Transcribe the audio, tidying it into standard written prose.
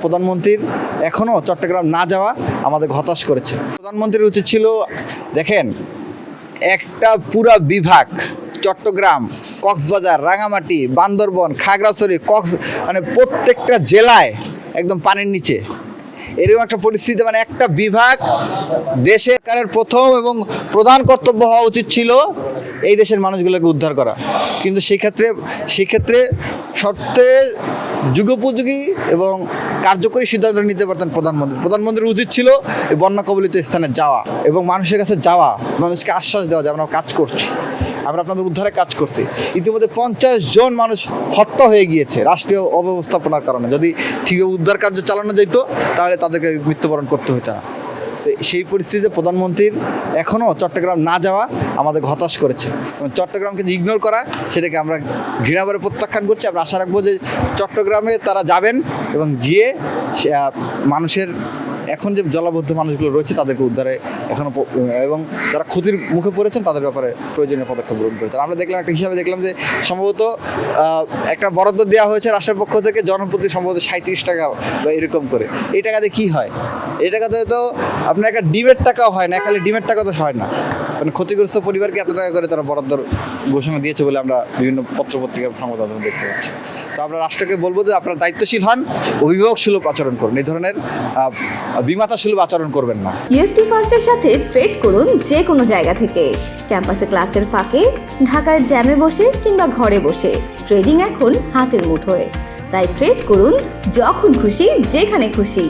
প্রধানমন্ত্রীর এখনও চট্টগ্রাম না যাওয়া আমাদের হতাশ করেছে। প্রধানমন্ত্রীর উচিত ছিল, দেখেন, একটা পুরা বিভাগ চট্টগ্রাম, কক্সবাজার, রাঙামাটি, বান্দরবন, খাগড়াছড়ি, মানে প্রত্যেকটা জেলায় একদম পানির নিচে। এরকম একটা পরিস্থিতি, মানে একটা বিভাগ দেশের সরকারের প্রথম এবং প্রধান কর্তব্য হওয়া উচিত ছিল এই দেশের মানুষগুলোকে উদ্ধার করা। কিন্তু সেক্ষেত্রে সবচেয়ে যুগোপযোগী এবং কার্যকরী সিদ্ধান্ত নিতে পারতেন প্রধানমন্ত্রীর উচিত ছিল এই বন্যা কবলিত স্থানে যাওয়া এবং মানুষের কাছে যাওয়া, মানুষকে আশ্বাস দেওয়া যে আমরা কাজ করছি, আমরা আপনাদের উদ্ধারে কাজ করছি। ইতিমধ্যে 50 জন মানুষ হত্যা হয়ে গিয়েছে রাষ্ট্রীয় অব্যবস্থাপনার কারণে। যদি ঠিকভাবে উদ্ধার কার্য চালানো যেত তাহলে তাদেরকে মৃত্যুবরণ করতে হতো না। সেই পরিস্থিতিতে প্রধানমন্ত্রীর এখনও চট্টগ্রাম না যাওয়া আমাদের হতাশ করেছে এবং চট্টগ্রামকে যে ইগনোর করা সেটাকে আমরা ঘৃণাভরে প্রত্যাখ্যান করছি। আমরা আশা রাখবো যে চট্টগ্রামে তারা যাবেন এবং গিয়ে মানুষের এখন যে জলাবদ্ধ মানুষগুলো রয়েছে তাদেরকে উদ্ধারে এখনও এবং যারা ক্ষতির মুখে পড়েছেন তাদের ব্যাপারে প্রয়োজনীয় পদক্ষেপ গ্রহণ করেছেন। আমরা দেখলাম, একটা হিসাবে দেখলাম যে সম্ভবত একটা বরাদ্দ দেওয়া হয়েছে রাষ্ট্রের পক্ষ থেকে জনপ্রতি সম্ভবত 37 টাকা বা এরকম করে। এই টাকাতে কী হয়? এই টাকাতে তো আপনার একটা ডিমের টাকাও হয় না, খালি ডিমের টাকা তো হয় না। মানে ক্ষতিগ্রস্ত পরিবারকে এত টাকা করে তারা বরাদ্দর ঘোষণা দিয়েছে বলে আমরা বিভিন্ন পত্রপত্রিকার সংবাদ দেখতে পাচ্ছি। তো আমরা রাষ্ট্রকে বলবো যে আপনারা দায়িত্বশীল হন, অভিভাবক সুলভ আচরণ করুন, এই ধরনের বিমাতা সুলভ আচরণ করবেন না। ইউএফটি ফার্স্টের সাথে ট্রেড করুন যে কোনো জায়গা থেকে, ক্যাম্পাসে ক্লাসের ফাঁকে, ঢাকার জ্যামে বসে কিংবা ঘরে বসে। ট্রেডিং এখন হাতের মুঠোয়, তাই ট্রেড করুন যখন খুশি, যেখানে খুশি।